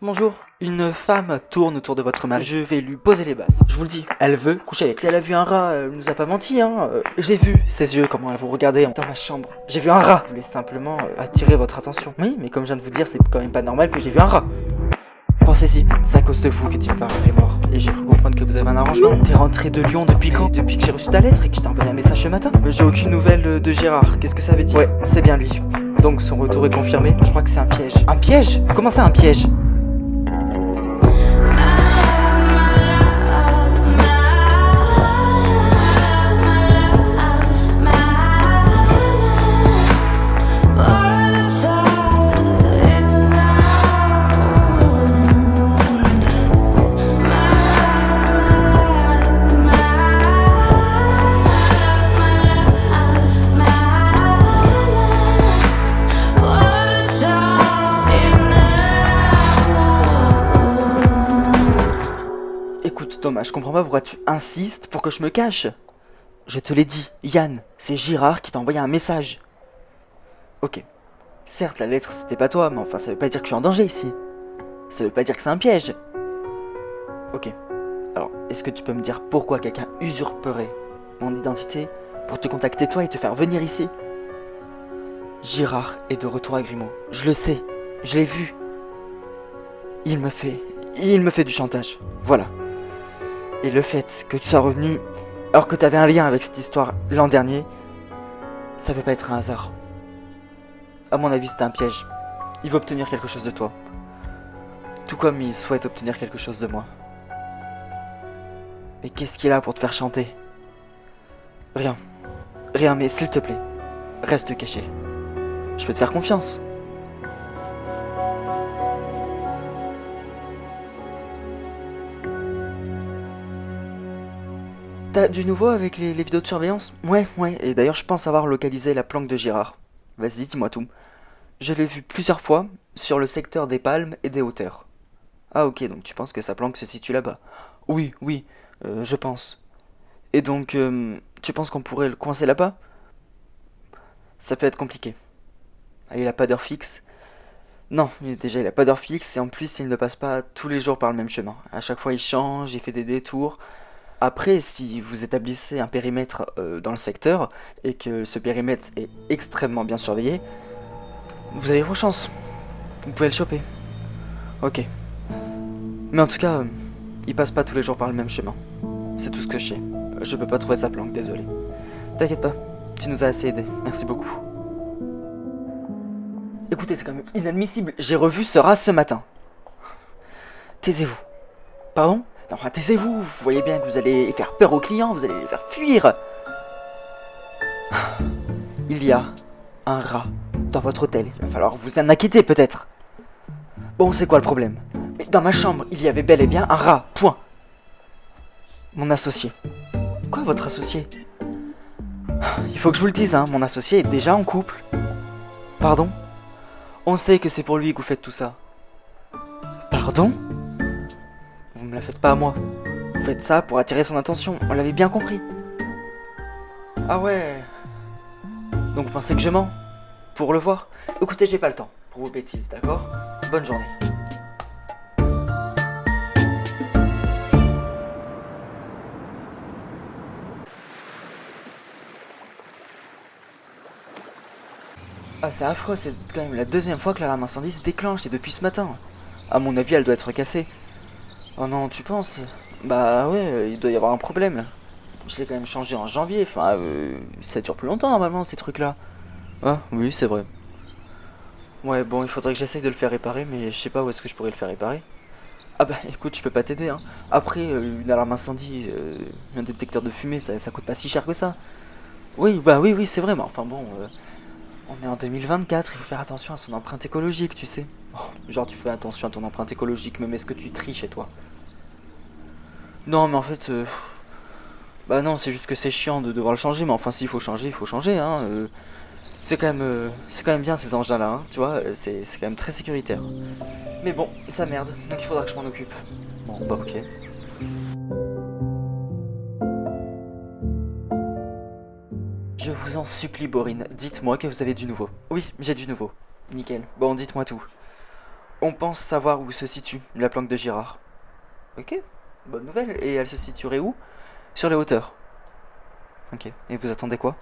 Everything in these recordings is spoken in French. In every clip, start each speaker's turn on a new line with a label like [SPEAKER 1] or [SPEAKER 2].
[SPEAKER 1] bonjour. Une femme tourne autour de votre mari. Je vais lui poser les bases. Je vous le dis, elle veut coucher avec. Si elle a vu un rat, elle nous a pas menti, hein. J'ai vu ses yeux, comment elle vous regardait dans ma chambre. J'ai vu un rat. Je voulais simplement attirer votre attention. Oui, mais comme je viens de vous dire, c'est quand même pas normal que j'ai vu un rat. Pensez-y, c'est à cause de vous que Tim Farmer est mort. Et j'ai cru comprendre que vous avez un arrangement. T'es rentré de Lyon depuis quand? Depuis que j'ai reçu ta lettre et que je t'ai envoyé un message ce matin. J'ai aucune nouvelle de Gérard. Qu'est-ce que ça veut dire? Ouais, c'est bien lui. Donc son retour est confirmé. Je crois que c'est un piège. Un piège? Comment ça un piège? Écoute Thomas, je comprends pas pourquoi tu insistes pour que je me cache. Je te l'ai dit, Yann, c'est Girard qui t'a envoyé un message. Ok. Certes, la lettre c'était pas toi, mais enfin ça veut pas dire que je suis en danger ici. Ça veut pas dire que c'est un piège. Ok. Alors, est-ce que tu peux me dire pourquoi quelqu'un usurperait mon identité pour te contacter toi et te faire venir ici? Girard est de retour à Grimaud. Je le sais, je l'ai vu. Il me fait du chantage. Voilà. Et le fait que tu sois revenu alors que tu avais un lien avec cette histoire l'an dernier, ça peut pas être un hasard. À mon avis, c'est un piège. Il veut obtenir quelque chose de toi. Tout comme il souhaite obtenir quelque chose de moi. Mais qu'est-ce qu'il a pour te faire chanter? Rien. Rien, mais s'il te plaît, reste caché. Je peux te faire confiance. T'as du nouveau avec les vidéos de surveillance? Ouais, et d'ailleurs je pense avoir localisé la planque de Girard. Vas-y, dis-moi tout. Je l'ai vu plusieurs fois sur le secteur des palmes et des hauteurs. Ah ok, donc tu penses que sa planque se situe là-bas? Oui, je pense. Et donc, tu penses qu'on pourrait le coincer là-bas? Ça peut être compliqué. Ah, il a pas d'heure fixe? Non, déjà il a pas d'heure fixe et en plus il ne passe pas tous les jours par le même chemin. À chaque fois il change, il fait des détours. Après, si vous établissez un périmètre dans le secteur et que ce périmètre est extrêmement bien surveillé, vous avez vos chances. Vous pouvez le choper. Ok. Mais en tout cas, il passe pas tous les jours par le même chemin. C'est tout ce que je sais. Je peux pas trouver sa planque, désolé. T'inquiète pas, tu nous as assez aidé. Merci beaucoup. Écoutez, c'est quand même inadmissible. J'ai revu ce rat ce matin. Taisez-vous. Pardon? Non, taisez-vous. Vous voyez bien que vous allez faire peur aux clients, vous allez les faire fuir. Il y a un rat dans votre hôtel. Il va falloir vous en inquiéter peut-être. Bon, c'est quoi le problème? Mais dans ma chambre, il y avait bel et bien un rat. Point. Mon associé. Quoi, votre associé? Il faut que je vous le dise, hein. Mon associé est déjà en couple. Pardon? On sait que c'est pour lui que vous faites tout ça. Pardon? Vous me la faites pas à moi. Vous faites ça pour attirer son attention, on l'avait bien compris. Ah ouais. Donc vous pensez que je mens? Pour le voir? Écoutez, j'ai pas le temps pour vos bêtises, d'accord? Bonne journée. Ah, c'est affreux, c'est quand même la deuxième fois que l'alarme incendie se déclenche et depuis ce matin. À mon avis, elle doit être cassée. Oh non, tu penses? Bah ouais, il doit y avoir un problème. Je l'ai quand même changé en janvier, enfin, ça dure plus longtemps normalement ces trucs-là. Ah oui, c'est vrai. Ouais, bon, il faudrait que j'essaye de le faire réparer, mais je sais pas où est-ce que je pourrais le faire réparer. Ah bah écoute, je peux pas t'aider, hein. Après, une alarme incendie, un détecteur de fumée, ça coûte pas si cher que ça. Oui, bah oui, c'est vrai, mais enfin bon, on est en 2024, il faut faire attention à son empreinte écologique, tu sais. Oh, genre tu fais attention à ton empreinte écologique, même est-ce que tu tries chez toi? Non, mais en fait, bah non, c'est juste que c'est chiant de devoir le changer, mais enfin s'il faut changer, il faut changer, hein. C'est quand même bien ces engins-là, hein, tu vois, c'est quand même très sécuritaire. Mais bon, ça merde, donc il faudra que je m'en occupe. Bon, bah ok. Je vous en supplie, Borin, dites-moi que vous avez du nouveau. Oui, j'ai du nouveau. Nickel. Bon, dites-moi tout. On pense savoir où se situe la planque de Girard. Ok, bonne nouvelle. Et elle se situerait où? Sur les hauteurs. Ok, et vous attendez quoi?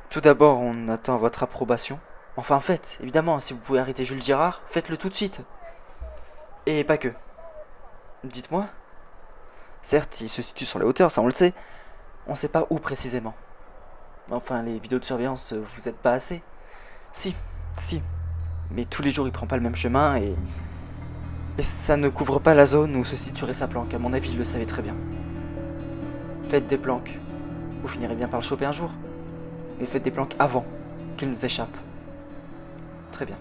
[SPEAKER 1] Tout d'abord, on attend votre approbation. Enfin, faites, évidemment, si vous pouvez arrêter Jules Girard, faites-le tout de suite. Et pas que. Dites-moi. Certes, il se situe sur les hauteurs, ça on le sait. On sait pas où précisément. Enfin, les vidéos de surveillance vous aident pas assez. Si, si. Mais tous les jours, il prend pas le même chemin et ça ne couvre pas la zone où se situerait sa planque. À mon avis, il le savait très bien. Faites des planques. Vous finirez bien par le choper un jour. Mais faites des planques avant qu'il nous échappe. Très bien.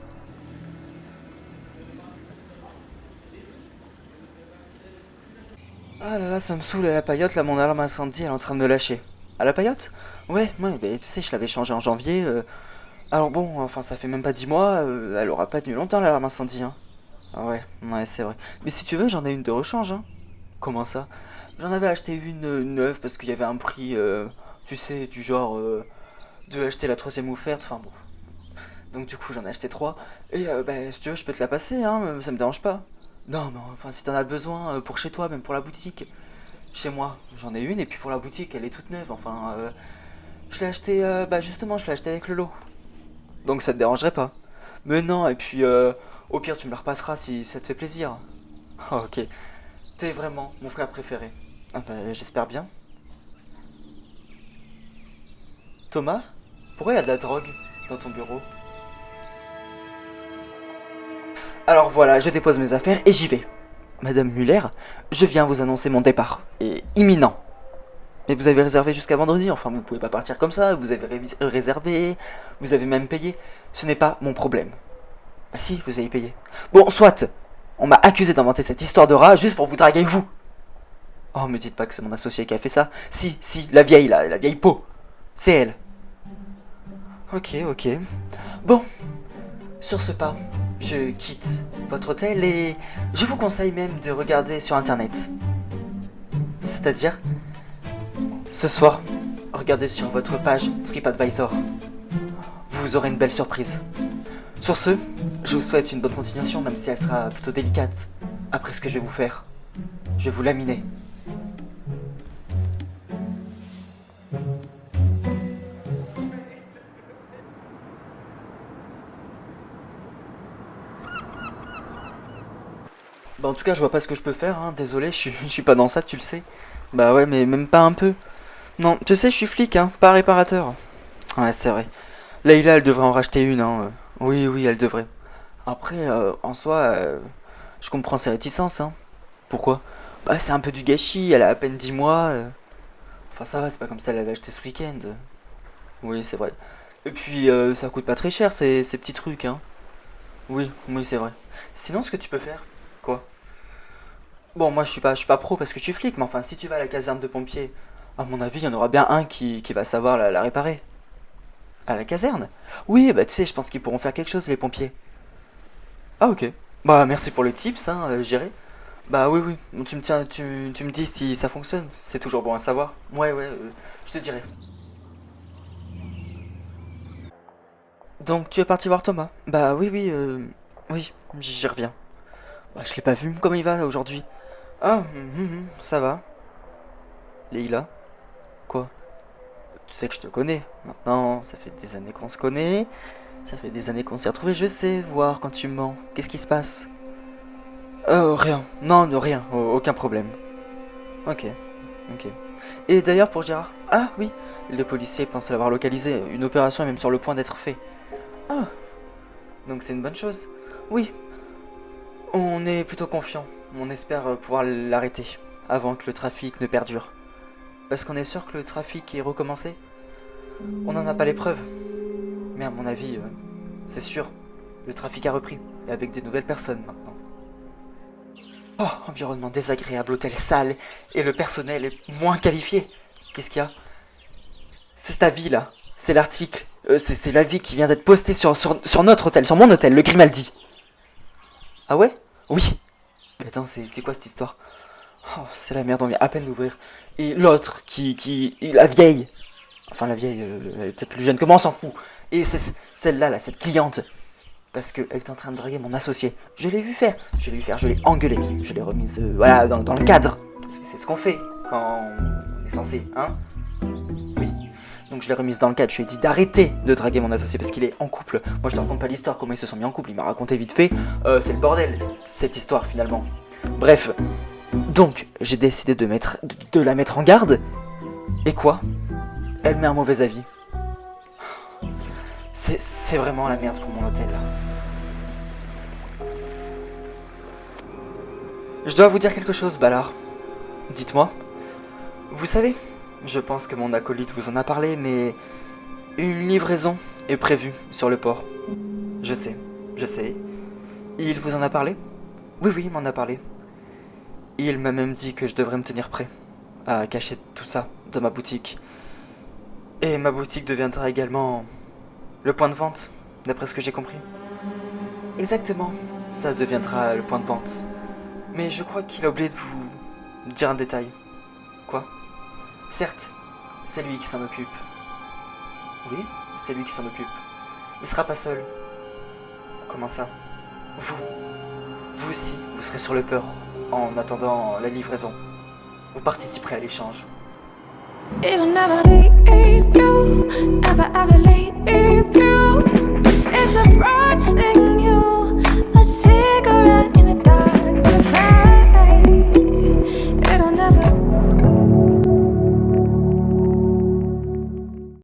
[SPEAKER 1] Ah là là, ça me saoule à la paillote, là mon alarme incendie elle est en train de me lâcher. À la paillote? Ouais, bah, tu sais, je l'avais changée en janvier. Alors bon, enfin ça fait même pas 10 mois, elle aura pas tenu longtemps l'alarme incendie, hein. Ah ouais, c'est vrai. Mais si tu veux, j'en ai une de rechange, hein. Comment ça? J'en avais acheté une neuve parce qu'il y avait un prix, tu sais, du genre de acheter la troisième offerte, enfin bon. Donc du coup j'en ai acheté trois. Et bah si tu veux, je peux te la passer, hein, ça me dérange pas. Non, mais enfin si t'en as besoin pour chez toi, même pour la boutique. Chez moi, j'en ai une et puis pour la boutique, elle est toute neuve. Enfin, je l'ai acheté, bah justement, je l'ai acheté avec le lot. Donc ça te dérangerait pas. Mais non, et puis au pire, tu me la repasseras si ça te fait plaisir. Ah, ok. T'es vraiment mon frère préféré. Ah bah j'espère bien. Thomas, pourquoi il y a de la drogue dans ton bureau? Alors voilà, je dépose mes affaires et j'y vais. Madame Muller, je viens vous annoncer mon départ. Et imminent. Mais vous avez réservé jusqu'à vendredi, enfin vous pouvez pas partir comme ça, vous avez réservé, vous avez même payé. Ce n'est pas mon problème. Ah si, vous avez payé. Bon, soit. On m'a accusé d'inventer cette histoire de rat juste pour vous draguer vous. Oh, me dites pas que c'est mon associé qui a fait ça. Si, la vieille là, la vieille peau. C'est elle. Ok. Bon, sur ce pas, je quitte votre hôtel et je vous conseille même de regarder sur internet. C'est-à-dire, ce soir, regardez sur votre page TripAdvisor. Vous aurez une belle surprise. Sur ce, je vous souhaite une bonne continuation, même si elle sera plutôt délicate. Après ce que je vais vous faire, je vais vous laminer. Bah en tout cas, je vois pas ce que je peux faire, hein. Désolé, je suis pas dans ça, tu le sais. Bah ouais, mais même pas un peu. Non, tu sais, je suis flic, hein, pas réparateur. Ouais, c'est vrai. Leïla, elle devrait en racheter une, hein. Oui, elle devrait. Après, en soi, je comprends ses réticences, hein. Pourquoi? Bah c'est un peu du gâchis, elle a à peine 10 mois. Enfin ça va, c'est pas comme ça elle l'avait acheté ce week-end. Oui, c'est vrai. Et puis ça coûte pas très cher ces petits trucs, hein. Oui, c'est vrai. Sinon, ce que tu peux faire? Quoi? Bon, moi je suis pas pro parce que je suis flic, mais enfin, si tu vas à la caserne de pompiers, à mon avis, il y en aura bien un qui va savoir la réparer. À la caserne? Oui, bah tu sais, je pense qu'ils pourront faire quelque chose, les pompiers. Ah, ok. Bah, merci pour le tips, hein, j'irai. Bah, oui. Bon, tu me dis si ça fonctionne. C'est toujours bon à savoir. Ouais, je te dirai. Donc, tu es parti voir Thomas? Bah, oui, j'y reviens. Bah, je l'ai pas vu. Comment il va aujourd'hui? Ah, ça va. Leïla? Quoi? Tu sais que je te connais. Maintenant, ça fait des années qu'on se connaît. Ça fait des années qu'on s'est retrouvés. Je sais voir quand tu mens. Qu'est-ce qui se passe? Rien. Non, rien. Aucun problème. Ok. Et d'ailleurs, pour Gérard. Ah, oui. Les policiers pensent l'avoir localisé. Une opération est même sur le point d'être faite. Ah, donc c'est une bonne chose. Oui, on est plutôt confiant. On espère pouvoir l'arrêter avant que le trafic ne perdure. Parce qu'on est sûr que le trafic est recommencé. On n'en a pas les preuves. Mais à mon avis, c'est sûr. Le trafic a repris. Et avec des nouvelles personnes maintenant. Oh, environnement désagréable, hôtel sale. Et le personnel est moins qualifié. Qu'est-ce qu'il y a? C'est ta vie là. C'est l'article. C'est l'avis qui vient d'être posté sur notre hôtel, sur mon hôtel, le Grimaldi. Ah ouais? Oui. Mais attends, c'est quoi cette histoire? Oh, c'est la merde, on vient à peine d'ouvrir. Et l'autre, la vieille. Enfin, la vieille, elle est peut-être plus jeune que moi, on s'en fout. Et c'est celle-là, là, cette cliente. Parce qu'elle est en train de draguer mon associé. Je l'ai vu faire, je l'ai engueulé, je l'ai remise, voilà, dans le cadre. Parce que c'est ce qu'on fait quand on est censé, hein. Oui. Donc je l'ai remise dans le cadre, je lui ai dit d'arrêter de draguer mon associé parce qu'il est en couple. Moi je te raconte pas l'histoire, comment ils se sont mis en couple, il m'a raconté vite fait. C'est le bordel, cette histoire finalement. Bref, donc j'ai décidé de la mettre en garde. Et quoi? Elle met un mauvais avis. C'est vraiment la merde pour mon hôtel là. Je dois vous dire quelque chose, Ballard. Dites-moi. Vous savez, je pense que mon acolyte vous en a parlé, mais une livraison est prévue sur le port. Je sais. Il vous en a parlé? Oui, il m'en a parlé. Il m'a même dit que je devrais me tenir prêt à cacher tout ça dans ma boutique. Et ma boutique deviendra également le point de vente, d'après ce que j'ai compris. Exactement, ça deviendra le point de vente. Mais je crois qu'il a oublié de vous dire un détail. Quoi? Certes, c'est lui qui s'en occupe. Oui, c'est lui qui s'en occupe. Il sera pas seul. Comment ça? Vous aussi, vous serez sur le port en attendant la livraison. Vous participerez à l'échange.
[SPEAKER 2] It'll never leave you, ever leave you.